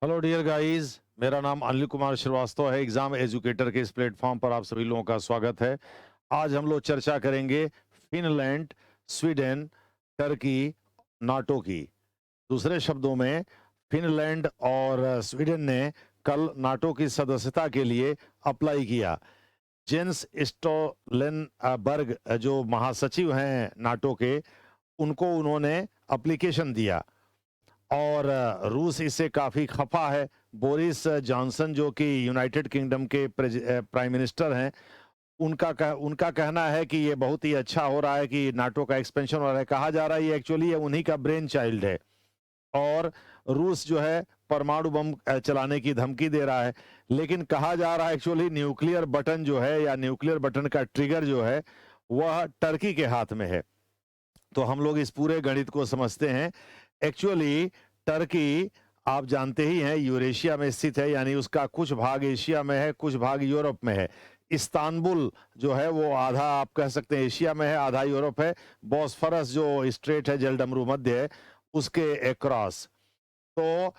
Hello dear guys, मेरा नाम अनिल कुमार श्रीवास्तव है। एग्जाम एजुकेटर के इस प्लेटफॉर्म पर आप सभी लोगों का स्वागत है। आज हम लोग चर्चा करेंगे फिनलैंड, स्वीडन, टर्की, नाटो की। दूसरे शब्दों में, फिनलैंड और स्वीडन ने कल नाटो की सदस्यता के लिए अप्लाई किया। जेंस स्टोलनबर्ग जो महासचिव हैं नाटो के, उनको उन्होंने एप्लीकेशन दिया और रूस इससे काफ़ी खफा है। बोरिस जॉनसन जो कि यूनाइटेड किंगडम के प्राइम मिनिस्टर हैं, उनका कहना है कि ये बहुत ही अच्छा हो रहा है कि नाटो का एक्सपेंशन हो रहा है। कहा जा रहा है ये एक्चुअली ये उन्हीं का ब्रेन चाइल्ड है और रूस जो है परमाणु बम चलाने की धमकी दे रहा है। लेकिन कहा जा रहा है एक्चुअली न्यूक्लियर बटन जो है या न्यूक्लियर बटन का ट्रिगर जो है वह टर्की के हाथ में है। तो हम लोग इस पूरे गणित को समझते हैं। एक्चुअली टर्की आप जानते ही हैं यूरेशिया में स्थित है, यानी उसका कुछ भाग एशिया में है, कुछ भाग यूरोप में है। इस्तांबुल जो है वो आधा आप कह सकते हैं एशिया में है, आधा यूरोप है। बॉस्फोरस जो स्ट्रेट है, जलडमरू मध्य है, उसके अक्रॉस। तो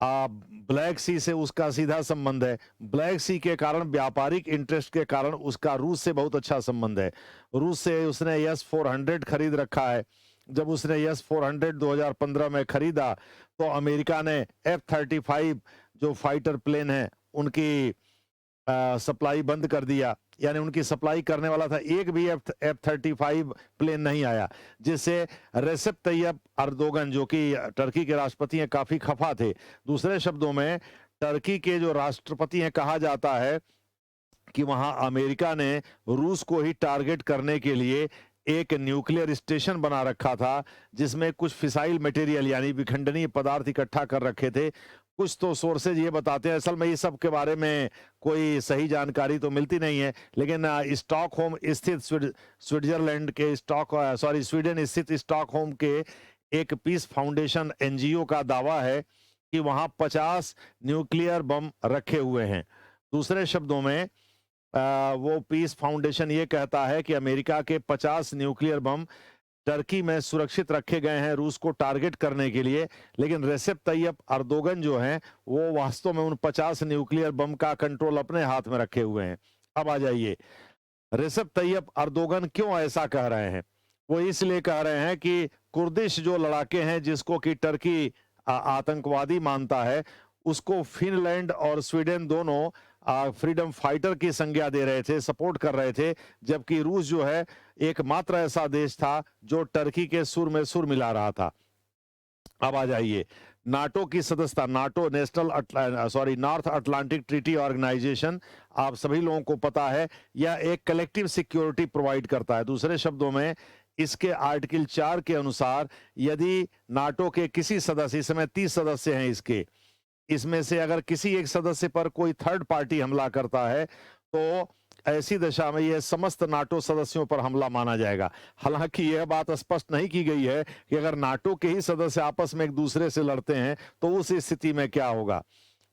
ब्लैक सी से उसका सीधा संबंध है। ब्लैक सी के कारण, व्यापारिक इंटरेस्ट के कारण उसका रूस से बहुत अच्छा संबंध है। रूस से उसने यस 400 खरीद रखा है। जब उसने यस 400 2015 में खरीदा तो अमेरिका ने F-35 जो फाइटर प्लेन है उनकी सप्लाई बंद कर दिया। यानी उनकी सप्लाई करने वाला था, एक भी F-35 प्लेन नहीं आया, जिससे रेसेप तैयब अर्दोगन जो कि टर्की के राष्ट्रपति हैं काफी खफा थे। दूसरे शब्दों में, टर्की के जो राष्ट्रपति हैं, कहा जाता है कि वहां अमेरिका ने रूस को ही टारगेट करने के लिए एक न्यूक्लियर स्टेशन बना रखा था, जिसमें कुछ फिसाइल मटेरियल यानी विखंडनीय पदार्थ इकट्ठा कर रखे थे। कुछ तो सोर्सेज ये बताते हैं, असल में ये सब के बारे में कोई सही जानकारी तो मिलती नहीं है, लेकिन स्टॉकहोम स्थित स्विट्जरलैंड के स्वीडन स्थित स्टॉकहोम के एक पीस फाउंडेशन एनजीओ का दावा है कि वहां 50 न्यूक्लियर बम रखे हुए हैं। दूसरे शब्दों में, वो पीस फाउंडेशन ये कहता है कि अमेरिका के 50 न्यूक्लियर बम टर्की में सुरक्षित रखे गए हैं रूस को टारगेट करने के लिए। लेकिन रेसेप तैयब अर्दोगन जो हैं वो वास्तव में उन 50 न्यूक्लियर बम का कंट्रोल अपने हाथ में रखे हुए हैं। अब आ जाइए, रेसेप तैयब अर्दोगन क्यों ऐसा कह रहे हैं? वो इसलिए कह रहे हैं कि कुर्दिश जो लड़ाके हैं जिसको कि टर्की आतंकवादी मानता है, उसको फिनलैंड और स्वीडन दोनों फ्रीडम फाइटर की संज्ञा दे रहे थे, सपोर्ट कर रहे थे, जबकि रूस जो है एकमात्र ऐसा देश था जो टर्की के सुर में सुर मिला रहा था। अब आ जाइए, नाटो की सदस्यता, NATO North Atlantic Treaty Organization, आप सभी लोगों को पता है, यह एक कलेक्टिव सिक्योरिटी प्रोवाइड करता है। दूसरे शब्दों में, इसके आर्टिकल 4 के अनुसार यदि नाटो के किसी सदस्य, इस समय 30 सदस्य हैं इसके, इसमें से अगर किसी एक सदस्य पर कोई थर्ड पार्टी हमला करता है तो ऐसी दशा में यह समस्त नाटो सदस्यों पर हमला माना जाएगा। हालांकि यह बात स्पष्ट नहीं की गई है कि अगर नाटो के ही सदस्य आपस में एक दूसरे से लड़ते हैं तो उस स्थिति में क्या होगा।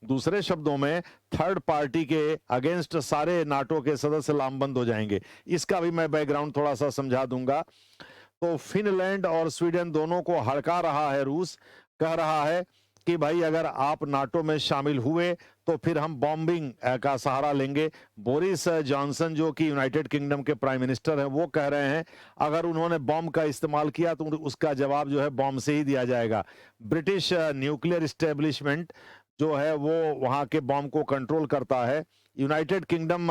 दूसरे शब्दों में, थर्ड पार्टी के अगेंस्ट सारे नाटो के सदस्य लामबंद हो जाएंगे। इसका भी मैं बैकग्राउंड थोड़ा सा समझा दूंगा। तो फिनलैंड और स्वीडन दोनों को हड़का रहा है रूस, कह रहा है कि भाई अगर आप नाटो में शामिल हुए तो फिर हम बॉम्बिंग का सहारा लेंगे। बोरिस जॉनसन जो कि यूनाइटेड किंगडम के प्राइम मिनिस्टर हैं, वो कह रहे हैं अगर उन्होंने बॉम्ब का इस्तेमाल किया तो उसका जवाब जो है बॉम्ब से ही दिया जाएगा। ब्रिटिश न्यूक्लियर इस्टेब्लिशमेंट जो है वो वहां के बॉम्ब को कंट्रोल करता है। यूनाइटेड किंगडम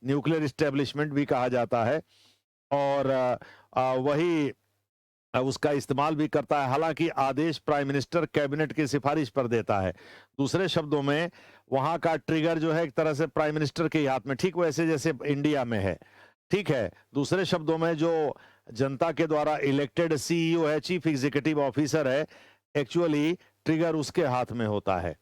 न्यूक्लियर इस्टेब्लिशमेंट भी कहा जाता है और वही उसका इस्तेमाल भी करता है। हालांकि आदेश प्राइम मिनिस्टर कैबिनेट की सिफारिश पर देता है। दूसरे शब्दों में, वहां का ट्रिगर जो है एक तरह से प्राइम मिनिस्टर के हाथ में, ठीक वैसे जैसे इंडिया में है। ठीक है, दूसरे शब्दों में जो जनता के द्वारा इलेक्टेड सीईओ है, चीफ एग्जीक्यूटिव ऑफिसर है, एक्चुअली ट्रिगर उसके हाथ में होता है।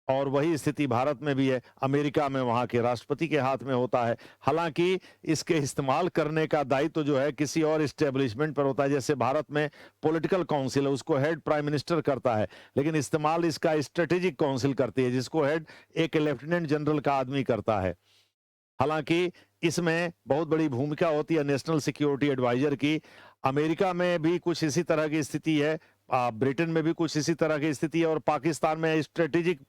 और वही स्थिति भारत में भी है, अमेरिका में वहां के राष्ट्रपति के हाथ में होता है। हालांकि इसके इस्तेमाल करने का दायित्व जो है किसी और इस्टेब्लिशमेंट पर होता है। जैसे भारत में पॉलिटिकल काउंसिल है, उसको हेड प्राइम मिनिस्टर करता है, लेकिन इस्तेमाल इसका स्ट्रेटेजिक काउंसिल करती है, जिसको हेड एक लेफ्टिनेंट जनरल का आदमी करता है। हालांकि इसमें बहुत बड़ी भूमिका होती है नेशनल सिक्योरिटी एडवाइजर की। अमेरिका में भी कुछ इसी तरह की स्थिति है, ब्रिटेन में भी कुछ इसी तरह की स्थिति है, और पाकिस्तान में स्ट्रेटेजिक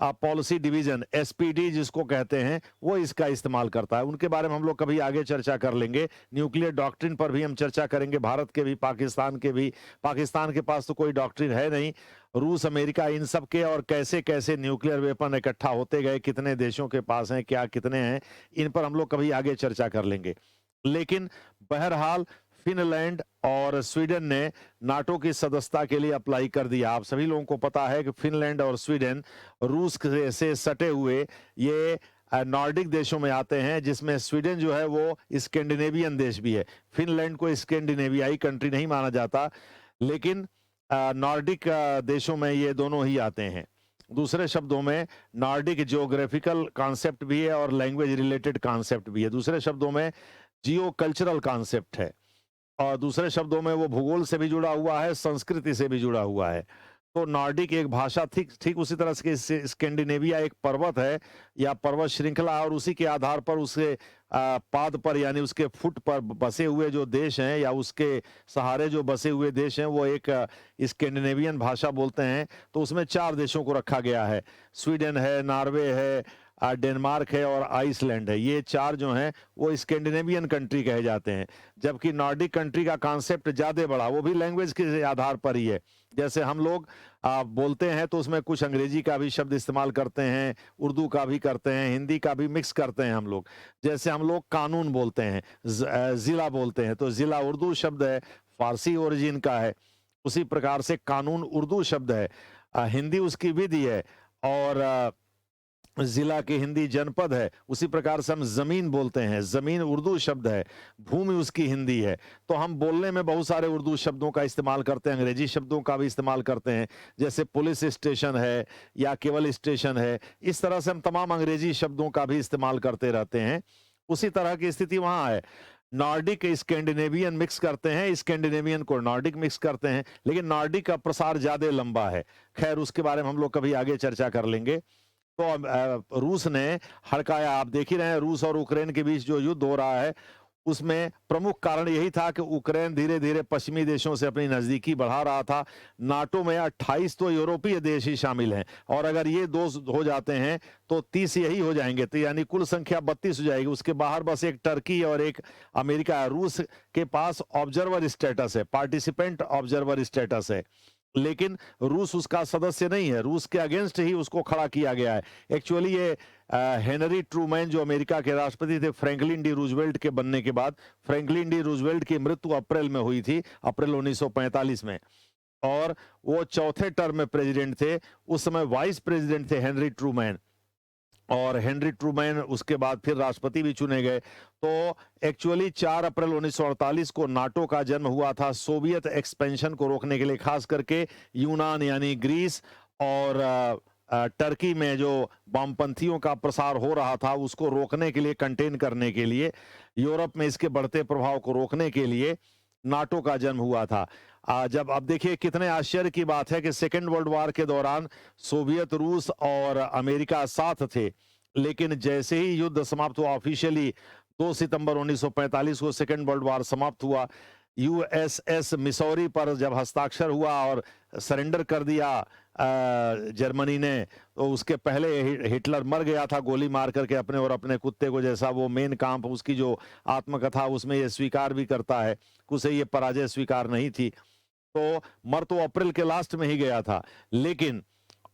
पॉलिसी डिवीजन एसपीडी जिसको कहते हैं, वो इसका इस्तेमाल करता है। उनके बारे में हम लोग कभी आगे चर्चा कर लेंगे। न्यूक्लियर डॉक्ट्रिन पर भी हम चर्चा करेंगे, भारत के भी, पाकिस्तान के भी। पाकिस्तान के पास तो कोई डॉक्ट्रिन है नहीं। रूस, अमेरिका, इन सब के, और कैसे कैसे न्यूक्लियर वेपन इकट्ठा होते गए, कितने देशों के पास हैं, क्या कितने हैं, इन पर हम लोग कभी आगे चर्चा कर लेंगे। लेकिन बहरहाल फिनलैंड और स्वीडन ने नाटो की सदस्यता के लिए अप्लाई कर दिया। आप सभी लोगों को पता है कि फिनलैंड और स्वीडन रूस से सटे हुए ये नॉर्डिक देशों में आते हैं, जिसमें स्वीडन जो है वो स्कैंडिनेवियन देश भी है। फिनलैंड को स्कैंडिनेवियाई कंट्री नहीं माना जाता, लेकिन नॉर्डिक देशों में ये दोनों ही आते हैं। दूसरे शब्दों में नॉर्डिक जियोग्राफिकल कॉन्सेप्ट भी है और लैंग्वेज रिलेटेड कॉन्सेप्ट भी है। दूसरे शब्दों में जियो कल्चरल कॉन्सेप्ट है, और दूसरे शब्दों में वो भूगोल से भी जुड़ा हुआ है, संस्कृति से भी जुड़ा हुआ है। तो नॉर्डिक एक भाषा ठीक ठीक उसी तरह से स्कैंडिनेविया एक पर्वत है या पर्वत श्रृंखला, और उसी के आधार पर उसके पाद पर यानी उसके फुट पर बसे हुए जो देश हैं या उसके सहारे जो बसे हुए देश हैं वो एक स्कैंडिनेवियन भाषा बोलते हैं। तो उसमें 4 देशों को रखा गया है, स्वीडन है, नॉर्वे है, डेनमार्क है और आइसलैंड है। ये 4 जो हैं वो स्कैंडिनेवियन कंट्री कहे जाते हैं, जबकि नॉर्डिक कंट्री का कॉन्सेप्ट ज्यादा बड़ा, वो भी लैंग्वेज के आधार पर ही है। जैसे हम लोग बोलते हैं तो उसमें कुछ अंग्रेजी का भी शब्द इस्तेमाल करते हैं, उर्दू का भी करते हैं, हिंदी का भी मिक्स करते हैं हम लोग। जैसे हम लोग कानून बोलते हैं, जिला बोलते हैं, तो जिला उर्दू शब्द है, फारसी ओरिजिन का है। उसी प्रकार से कानून उर्दू शब्द है, हिंदी उसकी विधि है, और जिला की हिंदी जनपद है। उसी प्रकार से हम जमीन बोलते हैं, जमीन उर्दू शब्द है, भूमि उसकी हिंदी है। तो हम बोलने में बहुत सारे उर्दू शब्दों का इस्तेमाल करते हैं, अंग्रेजी शब्दों का भी इस्तेमाल करते हैं, जैसे पुलिस स्टेशन है या केवल स्टेशन है। इस तरह से हम तमाम अंग्रेजी शब्दों का भी इस्तेमाल करते रहते हैं। उसी तरह की स्थिति वहां है। नॉर्डिक स्कैंडिनेवियन मिक्स करते हैं, स्कैंडिनेवियन को नॉर्डिक मिक्स करते हैं, लेकिन नॉर्डिक का प्रसार ज्यादा लंबा है। खैर, उसके बारे में हम लोग कभी आगे चर्चा कर लेंगे। तो रूस ने हड़काया। आप देख ही रहे हैं रूस और यूक्रेन के बीच जो युद्ध हो रहा है, उसमें प्रमुख कारण यही था कि यूक्रेन धीरे धीरे पश्चिमी देशों से अपनी नजदीकी बढ़ा रहा था। नाटो में 28 तो यूरोपीय देश ही शामिल हैं, और अगर ये 2 हो जाते हैं तो 30 यही हो जाएंगे, तो यानी कुल संख्या 32 हो जाएगी। उसके बाहर बस एक टर्की और एक अमेरिका है। रूस के पास ऑब्जर्वर स्टेटस है, पार्टिसिपेंट ऑब्जर्वर स्टेटस है, लेकिन रूस उसका सदस्य नहीं है। रूस के अगेंस्ट ही उसको खड़ा किया गया है। एक्चुअली ये हेनरी ट्रूमैन जो अमेरिका के राष्ट्रपति थे फ्रैंकलिन डी रूजवेल्ट के बनने के बाद, फ्रैंकलिन डी रूजवेल्ट की मृत्यु अप्रैल में हुई थी, अप्रैल 1945 में, और वो चौथे टर्म में प्रेसिडेंट थे। उस समय वाइस प्रेसिडेंट थे हेनरी ट्रूमैन, और हेनरी ट्रूमैन उसके बाद फिर राष्ट्रपति भी चुने गए। तो एक्चुअली 4 अप्रैल 1948 को नाटो का जन्म हुआ था, सोवियत एक्सपेंशन को रोकने के लिए, खास करके यूनान यानी ग्रीस और टर्की में जो वामपंथियों का प्रसार हो रहा था उसको रोकने के लिए, कंटेन करने के लिए, यूरोप में इसके बढ़ते प्रभाव को रोकने के लिए नाटो का जन्म हुआ था। जब अब देखिए कितने आश्चर्य की बात है कि सेकेंड वर्ल्ड वॉर के दौरान सोवियत, रूस और अमेरिका साथ थे, लेकिन जैसे ही युद्ध समाप्त हुआ ऑफिशियली 2 सितंबर 1945 को सेकेंड वर्ल्ड वॉर समाप्त हुआ, यूएसएस मिसौरी पर जब हस्ताक्षर हुआ और सरेंडर कर दिया जर्मनी ने, तो उसके पहले हिटलर मर गया था गोली मार करके अपने और अपने कुत्ते को, जैसा वो मेन काम्प उसकी जो आत्मकथा उसमें ये स्वीकार भी करता है, उसे ये पराजय स्वीकार नहीं थी। तो मर तो अप्रैल के लास्ट में ही गया था, लेकिन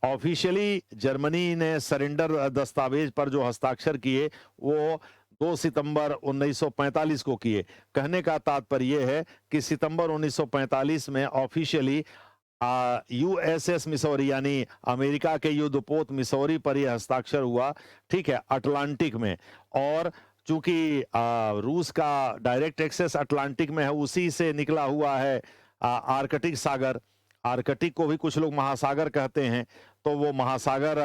ऑफिशियली जर्मनी ने सरेंडर दस्तावेज पर जो हस्ताक्षर किए वो 2 सितंबर 1945 को किए। कहने का तात्पर्य यह है कि सितंबर 1945 में ऑफिशियली यूएसएस मिसौरी यानी अमेरिका के युद्धपोत मिसौरी पर यह हस्ताक्षर हुआ, ठीक है, अटलांटिक में। और चूंकि रूस का डायरेक्ट एक्सेस अटलांटिक में है, उसी से निकला हुआ है आर्कटिक सागर। आर्कटिक को भी कुछ लोग महासागर कहते हैं, तो वो महासागर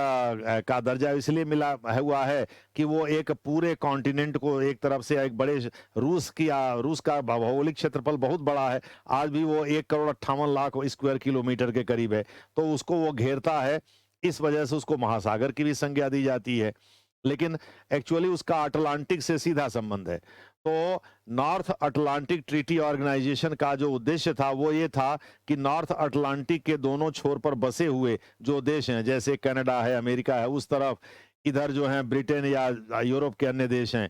का दर्जा इसलिए मिला हुआ है कि वो एक पूरे कॉन्टिनेंट को एक तरफ से एक बड़े रूस का भौगोलिक क्षेत्रफल बहुत बड़ा है। आज भी वो 1,58,00,000 स्क्वायर किलोमीटर के करीब है, तो उसको वो घेरता है, इस वजह से उसको महासागर की भी संज्ञा दी जाती है। लेकिन एक्चुअली उसका अटलांटिक से सीधा संबंध है। तो नॉर्थ अटलांटिक ट्रीटी ऑर्गेनाइजेशन का जो उद्देश्य था वो ये था कि नॉर्थ अटलांटिक के दोनों छोर पर बसे हुए जो देश हैं, जैसे कनाडा है, अमेरिका है, उस तरफ इधर जो है ब्रिटेन या यूरोप के अन्य देश हैं,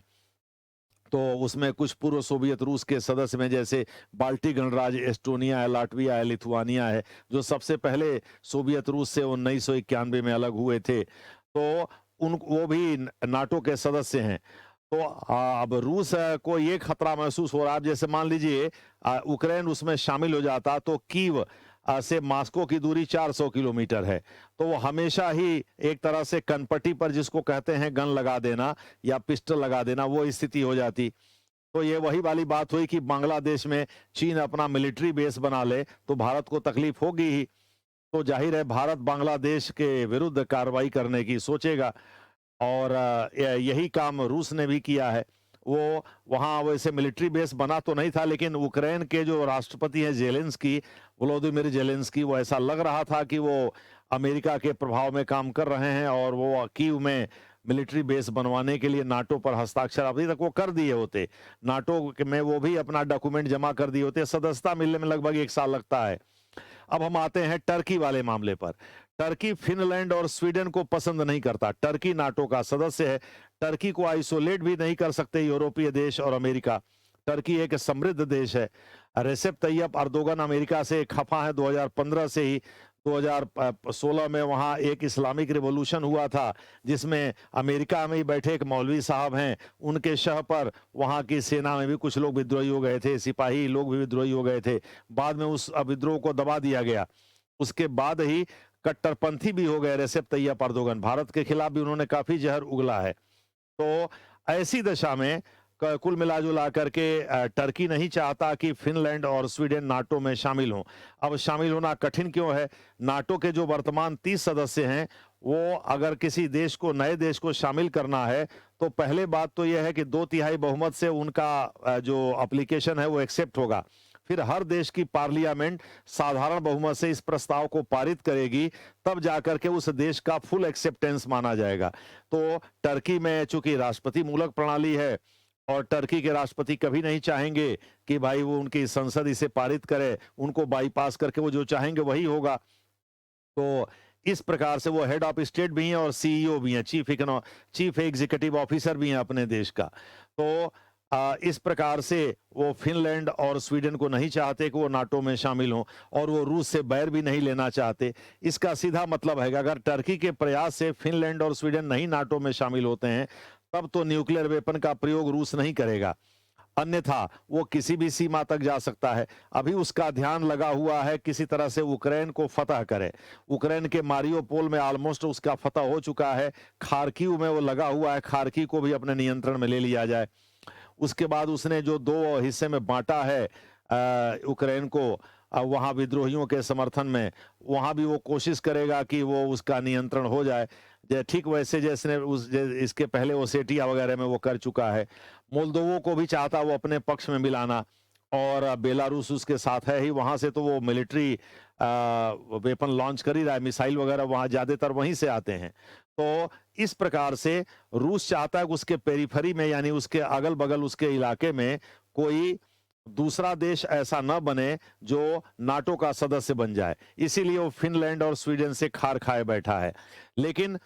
तो उसमें कुछ पूर्व सोवियत रूस के सदस्य में, जैसे बाल्टिक गणराज्य एस्टोनिया है, लाटविया है, लिथुआनिया है, जो सबसे पहले सोवियत रूस से 1991 में अलग हुए थे, तो उन वो भी नाटो के सदस्य हैं। तो अब रूस को ये खतरा महसूस हो रहा है। अब जैसे मान लीजिए यूक्रेन उसमें शामिल हो जाता तो कीव से मॉस्को की दूरी 400 किलोमीटर है, तो वो हमेशा ही एक तरह से कनपटी पर, जिसको कहते हैं गन लगा देना या पिस्टल लगा देना, वो स्थिति हो जाती। तो ये वही वाली बात हुई कि बांग्लादेश में चीन अपना मिलिट्री बेस बना ले तो भारत को तकलीफ होगी ही। तो जाहिर है भारत बांग्लादेश के विरुद्ध कार्रवाई करने की सोचेगा, और यही काम रूस ने भी किया है। वो वहाँ वैसे मिलिट्री बेस बना तो नहीं था, लेकिन यूक्रेन के जो राष्ट्रपति हैं जेलेंस्की, व्लादिमीर जेलेंस्की, वो ऐसा लग रहा था कि वो अमेरिका के प्रभाव में काम कर रहे हैं, और वो कीव में मिलिट्री बेस बनवाने के लिए नाटो पर हस्ताक्षर अभी तक वो कर दिए होते। नाटो में वो भी अपना डॉक्यूमेंट जमा कर दिए होते। सदस्यता मिलने में लगभग 1 साल लगता है। अब हम आते हैं टर्की वाले मामले पर। टर्की फिनलैंड और स्वीडन को पसंद नहीं करता। टर्की नाटो का सदस्य है। टर्की को आइसोलेट भी नहीं कर सकते यूरोपीय देश और अमेरिका। टर्की एक समृद्ध देश है। रेसेप तैयप अर्दोगन अमेरिका से खफा है 2015 से ही। 2016 में वहां एक इस्लामिक रिवॉल्यूशन हुआ था, जिसमें अमेरिका में ही बैठे एक मौलवी साहब हैं, उनके शह पर वहां की सेना में भी कुछ लोग विद्रोही हो गए थे, सिपाही लोग भी विद्रोही हो गए थे। बाद में उस विद्रोह को दबा दिया गया। उसके बाद ही कट्टरपंथी भी हो गए रेसेप तैयप अर्दोगन। भारत के खिलाफ भी उन्होंने काफी जहर उगला है। तो ऐसी दशा में कुल मिला जुला करके टर्की नहीं चाहता कि फिनलैंड और स्वीडन नाटो में शामिल हों। अब शामिल होना कठिन क्यों है? नाटो के जो वर्तमान 30 सदस्य हैं, वो अगर किसी देश को, नए देश को शामिल करना है, तो पहले बात तो यह है कि 2/3 बहुमत से उनका जो एप्लीकेशन है वो एक्सेप्ट होगा। फिर हर देश की पार्लियामेंट साधारण बहुमत से इस प्रस्ताव को पारित करेगी, तब जाकर के उस देश का फुल एक्सेप्टेंस माना जाएगा। तो टर्की में चूंकि राष्ट्रपति मूलक प्रणाली है, और टर्की के राष्ट्रपति कभी नहीं चाहेंगे कि भाई वो उनकी संसद इसे पारित करे, उनको बाईपास करके वो जो चाहेंगे वही होगा। तो इस प्रकार से वो हेड ऑफ स्टेट भी हैं और सीईओ भी हैं, चीफ एग्जीक्यूटिव ऑफिसर भी हैं अपने देश का। तो इस प्रकार से वो फिनलैंड और स्वीडन को नहीं चाहते कि वो नाटो में शामिल हों, और वो रूस से बैर भी नहीं लेना चाहते। इसका सीधा मतलब है कि अगर टर्की के प्रयास से फिनलैंड और स्वीडन नहीं नाटो में शामिल होते हैं, तब तो न्यूक्लियर वेपन का प्रयोग रूस नहीं करेगा, अन्यथा वो किसी भी सीमा तक जा सकता है। अभी उसका ध्यान लगा हुआ है किसी तरह से यूक्रेन को फतह करे। यूक्रेन के मारियोपोल में ऑलमोस्ट उसका फतह हो चुका है। खार्किव में वो लगा हुआ है, खार्किव को भी अपने नियंत्रण में ले लिया जाए। उसके बाद उसने जो 2 हिस्से में बांटा है यूक्रेन को, वहां विद्रोहियों के समर्थन में, वहां भी वो कोशिश करेगा कि वो उसका नियंत्रण हो जाए, ठीक वैसे जैसे इसके पहले ओसेटिया वगैरह में वो कर चुका है। मोल्दोवो को भी चाहता वो अपने पक्ष में मिलाना, और बेलारूस उसके साथ है ही। वहां से तो वो मिलिट्री वेपन लॉन्च कर ही रहा है, मिसाइल वगैरह वहां ज्यादातर वहीं से आते हैं। तो इस प्रकार से रूस चाहता है कि उसके पेरिफेरी में, यानी उसके अगल बगल उसके इलाके में, कोई दूसरा देश ऐसा न बने जो नाटो का सदस्य बन जाए। इसीलिए वो फिनलैंड और स्वीडन से खार खाए बैठा है। लेकिन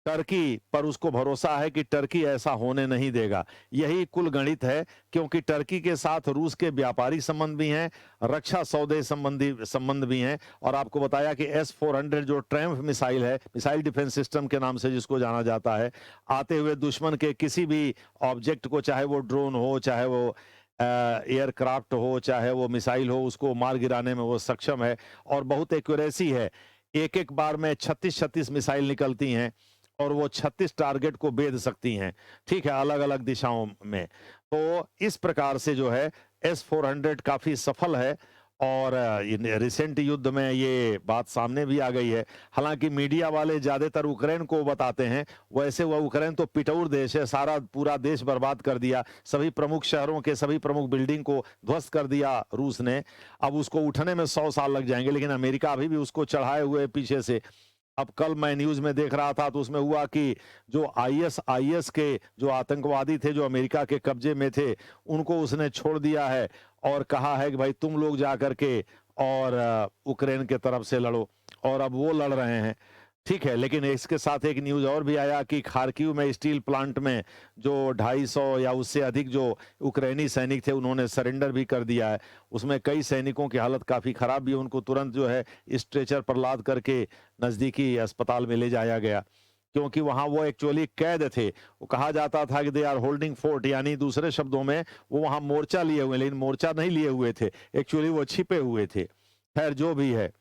टर्की पर उसको भरोसा है कि टर्की ऐसा होने नहीं देगा। यही कुल गणित है, क्योंकि टर्की के साथ रूस के व्यापारिक संबंध भी हैं, रक्षा सौदे संबंधी संबंध भी हैं। और आपको बताया कि S-400 जो ट्रैम्फ मिसाइल है, मिसाइल डिफेंस सिस्टम के नाम से जिसको जाना जाता है, आते हुए दुश्मन के किसी भी ऑब्जेक्ट को, चाहे वो ड्रोन हो, चाहे वो एयरक्राफ्ट हो, चाहे वो मिसाइल हो, उसको मार गिराने में वो सक्षम है। और बहुत एक्यूरेसी है। एक बार में 36 मिसाइल निकलती हैं, और वो 36 टारगेट को भेद सकती हैं, ठीक है, अलग अलग दिशाओं में। तो इस प्रकार से जो है S-400 काफी सफल है, और रिसेंट युद्ध में ये बात सामने भी आ गई है। हालांकि मीडिया वाले ज्यादातर यूक्रेन को बताते हैं, वैसे वह यूक्रेन तो पिटौर देश है, सारा पूरा देश बर्बाद कर दिया, सभी प्रमुख शहरों के सभी प्रमुख बिल्डिंग को ध्वस्त कर दिया रूस ने। अब उसको उठने में 100 साल लग जाएंगे, लेकिन अमेरिका अभी भी उसको चढ़ाए हुए पीछे से। अब कल मैं न्यूज़ में देख रहा था तो उसमें हुआ कि जो आईएस के जो आतंकवादी थे जो अमेरिका के कब्जे में थे, उनको उसने छोड़ दिया है और कहा है कि भाई तुम लोग जा कर के और यूक्रेन के तरफ से लड़ो, और अब वो लड़ रहे हैं। ठीक है, लेकिन इसके साथ एक न्यूज़ और भी आया कि खार्किव में स्टील प्लांट में जो 250 या उससे अधिक जो यूक्रेनी सैनिक थे उन्होंने सरेंडर भी कर दिया है। उसमें कई सैनिकों की हालत काफ़ी ख़राब भी है, उनको तुरंत जो है स्ट्रेचर पर लाद करके नज़दीकी अस्पताल में ले जाया गया, क्योंकि वहाँ वो एक्चुअली कैद थे। वो कहा जाता था कि दे आर होल्डिंग फोर्ट, यानी दूसरे शब्दों में वो वहाँ मोर्चा लिए हुए, लेकिन मोर्चा नहीं लिए हुए थे, एक्चुअली वो छिपे हुए थे। खैर जो भी है,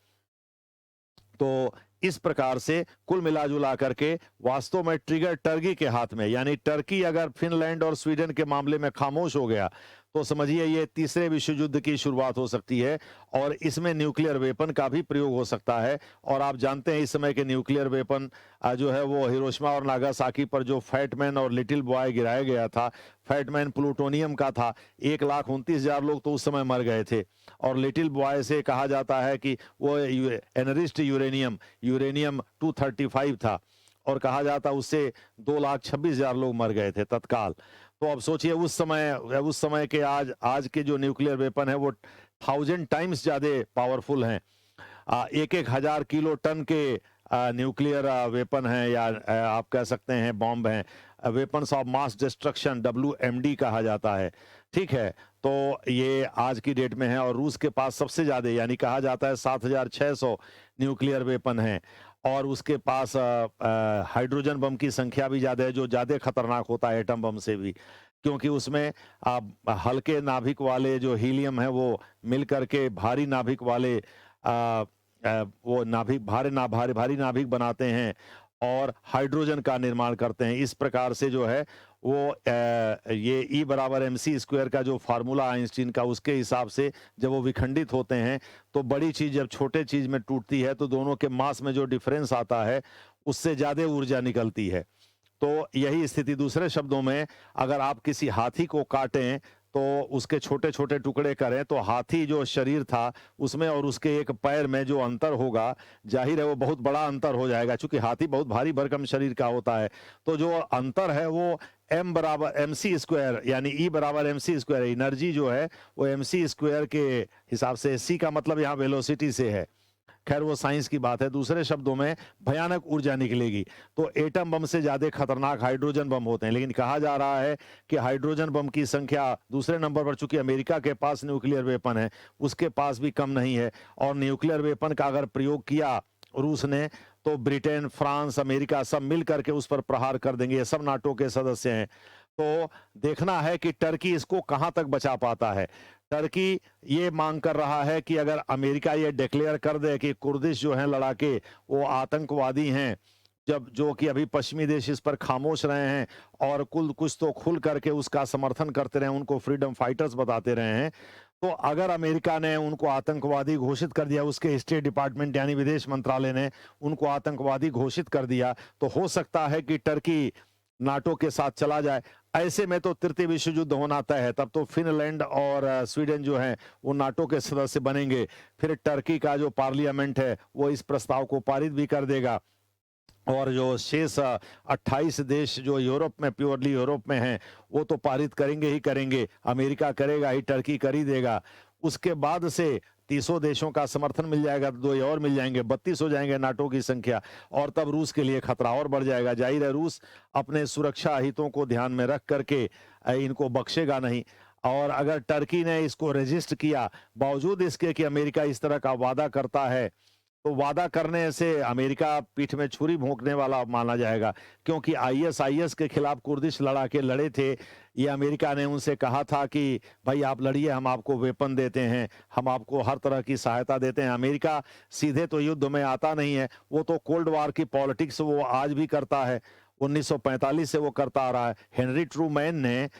तो इस प्रकार से कुल मिला-जुला करके वास्तव में ट्रिगर टर्की के हाथ में, यानी टर्की अगर फिनलैंड और स्वीडन के मामले में खामोश हो गया तो समझिए ये तीसरे विश्व युद्ध की शुरुआत हो सकती है, और इसमें न्यूक्लियर वेपन का भी प्रयोग हो सकता है। और आप जानते हैं इस समय के न्यूक्लियर वेपन जो है वो हिरोशिमा और नागासाकी पर जो फैटमैन और लिटिल बॉय गिराया गया था, फैटमैन प्लूटोनियम का था, 1,29,000 लोग तो उस समय मर गए थे, और लिटिल बॉय से कहा जाता है कि वो एनरिच्ड यूरेनियम 235 था, और कहा जाता उससे 2,26,000 लोग मर गए थे तत्काल। तो अब सोचिए उस समय के आज के जो न्यूक्लियर वेपन है वो 1000 टाइम्स ज्यादा पावरफुल हैं। एक एक हजार किलो टन के न्यूक्लियर वेपन हैं, या आप कह सकते हैं बॉम्ब हैं, weapons of mass destruction, WMD कहा जाता है। ठीक है, तो ये आज की डेट में है, और रूस के पास सबसे ज्यादा, यानी कहा जाता है 7,600 न्यूक्लियर वेपन हैं, और उसके पास हाइड्रोजन बम की संख्या भी ज्यादा है, जो ज्यादा खतरनाक होता है एटम बम से भी, क्योंकि उसमें हल्के नाभिक वाले जो हीलियम है वो मिल करके भारी नाभिक वाले वो नाभिक भारी नाभिक बनाते हैं और हाइड्रोजन का निर्माण करते हैं। इस प्रकार से जो है वो ये E बराबर mc² का जो फार्मूला आइंस्टीन का, उसके हिसाब से जब वो विखंडित होते हैं तो बड़ी चीज जब छोटे चीज में टूटती है तो दोनों के मास में जो डिफरेंस आता है उससे ज्यादा ऊर्जा निकलती है। तो यही स्थिति, दूसरे शब्दों में अगर आप किसी हाथी को काटें तो उसके छोटे छोटे टुकड़े करें तो हाथी जो शरीर था उसमें और उसके एक पैर में जो अंतर होगा, जाहिर है वो बहुत बड़ा अंतर हो जाएगा, क्योंकि हाथी बहुत भारी भरकम शरीर का होता है। तो जो अंतर है वो M बराबर mc², यानी E बराबर mc², एनर्जी जो है वो mc² के हिसाब से, c का मतलब यहाँ वेलोसिटी से है। खैर वो साइंस की बात है। दूसरे शब्दों में भयानक ऊर्जा निकलेगी। तो एटम बम से ज्यादा खतरनाक हाइड्रोजन बम होते हैं, लेकिन कहा जा रहा है कि हाइड्रोजन बम की संख्या दूसरे नंबर पर, चूंकि अमेरिका के पास न्यूक्लियर वेपन है, उसके पास भी कम नहीं है। और न्यूक्लियर वेपन का अगर प्रयोग किया रूस ने तो ब्रिटेन, फ्रांस, अमेरिका सब मिल करके उस पर प्रहार कर देंगे। ये सब नाटो के सदस्य हैं। तो देखना है कि टर्की इसको कहां तक बचा पाता है। टर्की ये मांग कर रहा है कि अगर अमेरिका ये डिक्लेयर कर दे कि कुर्दिश जो हैं लड़ाके वो आतंकवादी हैं, जब जो कि अभी पश्चिमी देश इस पर खामोश रहे हैं और कुछ तो खुल करके उसका समर्थन करते रहे, उनको फ्रीडम फाइटर्स बताते रहे हैं, तो अगर अमेरिका ने उनको आतंकवादी घोषित कर दिया, उसके स्टेट डिपार्टमेंट यानी विदेश मंत्रालय ने उनको आतंकवादी घोषित कर दिया, तो हो सकता है कि टर्की नाटो के साथ चला जाए। ऐसे में तो तृतीय विश्व युद्ध होना तय है। तब तो फिनलैंड और स्वीडन जो हैं वो नाटो के सदस्य बनेंगे। फिर टर्की का जो पार्लियामेंट है वो इस प्रस्ताव को पारित भी कर देगा, और जो शेष 28 देश जो यूरोप में, प्योरली यूरोप में हैं, वो तो पारित करेंगे ही करेंगे। अमेरिका करेगा ही, टर्की कर ही देगा। उसके बाद से 30 देशों का समर्थन मिल जाएगा तो 2 और मिल जाएंगे, 32 हो जाएंगे नाटो की संख्या, और तब रूस के लिए खतरा और बढ़ जाएगा। जाहिर है रूस अपने सुरक्षा हितों को ध्यान में रख करके इनको बख्शेगा नहीं। और अगर टर्की ने इसको रेजिस्ट किया, बावजूद इसके कि अमेरिका इस तरह का वादा करता है, तो वादा करने से अमेरिका पीठ में छुरी भोंकने वाला माना जाएगा, क्योंकि आईएस के खिलाफ कुर्दिश लड़ाके लड़े थे। ये अमेरिका ने उनसे कहा था कि भाई आप लड़िए, हम आपको वेपन देते हैं, हम आपको हर तरह की सहायता देते हैं। अमेरिका सीधे तो युद्ध में आता नहीं है, वो तो कोल्ड वॉर की पॉलिटिक्स वो आज भी करता है, 1945 से वो करता आ रहा है। हेनरी ट्रूमैन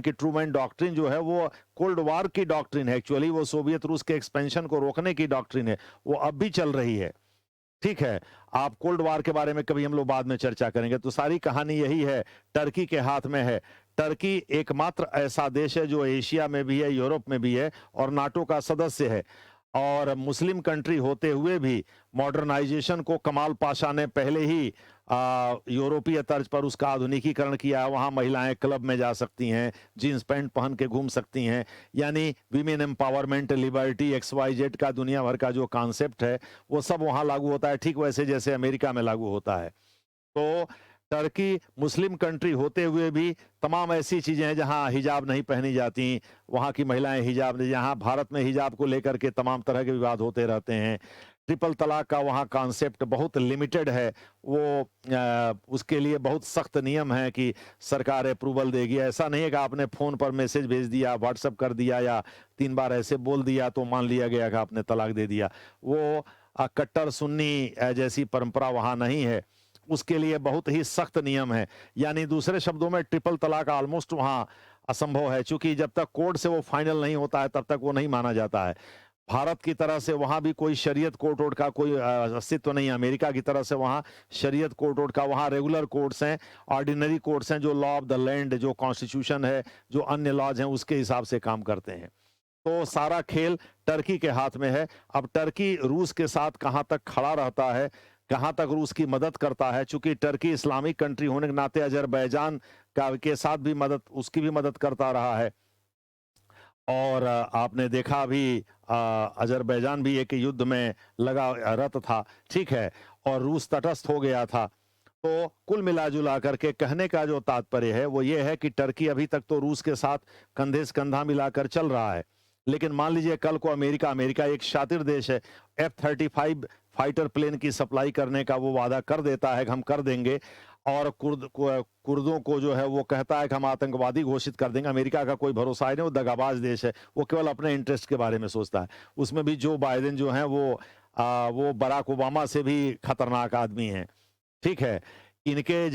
की ट्रूमैन डॉक्ट्रिन जो है वो कोल्ड वॉर की डॉक्ट्रिन है, एक्चुअली वो सोवियत रूस के एक्सपेंशन को रोकने की डॉक्ट्रिन है, वो अब भी चल रही है। ठीक है, आप कोल्ड वॉर के बारे में कभी हम लोग बाद में चर्चा करेंगे। तो सारी कहानी यही है, टर्की के हाथ में है। टर्की एकमात्र ऐसा देश है जो एशिया में भी है, यूरोप में भी है और नाटो का सदस्य है। और मुस्लिम कंट्री होते हुए भी मॉडर्नाइजेशन को कमाल पाशा ने पहले ही यूरोपीय तर्ज पर उसका आधुनिकीकरण किया है। वहाँ महिलाएं क्लब में जा सकती हैं, जीन्स पैंट पहन के घूम सकती हैं, यानी वीमेन एम्पावरमेंट, लिबर्टी, XYZ का दुनिया भर का जो कॉन्सेप्ट है वो सब वहाँ लागू होता है, ठीक वैसे जैसे अमेरिका में लागू होता है। तो टर्की मुस्लिम कंट्री होते हुए भी तमाम ऐसी चीजें हैं जहां हिजाब नहीं पहनी जाती, वहां की महिलाएं हिजाब नहीं, यहाँ भारत में हिजाब को लेकर के तमाम तरह के विवाद होते रहते हैं। ट्रिपल तलाक का वहाँ कॉन्सेप्ट बहुत लिमिटेड है, वो उसके लिए बहुत सख्त नियम है कि सरकार अप्रूवल देगी। ऐसा नहीं है कि आपने फोन पर मैसेज भेज दिया, व्हाट्सएप कर दिया या 3 बार ऐसे बोल दिया तो मान लिया गया कि आपने तलाक दे दिया। वो कट्टर सुन्नी जैसी परंपरा वहाँ नहीं है, उसके लिए बहुत ही सख्त नियम है। यानी दूसरे शब्दों में ट्रिपल तलाक ऑलमोस्ट वहाँ असंभव है, क्योंकि जब तक कोर्ट से वो फाइनल नहीं होता है तब तक वो नहीं माना जाता है। भारत की तरह से वहाँ भी कोई शरीयत कोर्ट वोर्ट का कोई अस्तित्व नहीं है। अमेरिका की तरह से वहाँ शरीयत कोर्ट वोर्ट का, वहाँ रेगुलर कोर्ट्स हैं, ऑर्डिनरी कोर्ट्स हैं जो लॉ ऑफ द लैंड, जो कॉन्स्टिट्यूशन है, जो अन्य लॉज हैं उसके हिसाब से काम करते हैं। तो सारा खेल टर्की के हाथ में है। अब टर्की रूस के साथ कहाँ तक खड़ा रहता है, कहाँ तक रूस की मदद करता है, चूंकि टर्की इस्लामिक कंट्री होने के नाते अजरबैजान का के साथ भी मदद, उसकी भी मदद करता रहा है। और आपने देखा अभी अजरबैजान भी एक युद्ध में लगा रत था, ठीक है, और रूस तटस्थ हो गया था। तो कुल मिला-जुला करके कहने का जो तात्पर्य है वो ये है कि टर्की अभी तक तो रूस के साथ कंधे से कंधा मिलाकर चल रहा है। लेकिन मान लीजिए कल को अमेरिका एक शातिर देश है, F-35 फाइटर प्लेन की सप्लाई करने का वो वादा कर देता है कि हम कर देंगे, और कुर्दों को जो है वो कहता है कि हम आतंकवादी घोषित कर देंगे। अमेरिका का कोई भरोसा ही नहीं, वो दगाबाज देश है, वो केवल अपने इंटरेस्ट के बारे में सोचता है। उसमें भी जो बाइडेन जो है वो बराक ओबामा से भी खतरनाक आदमी हैं, ठीक है। इनके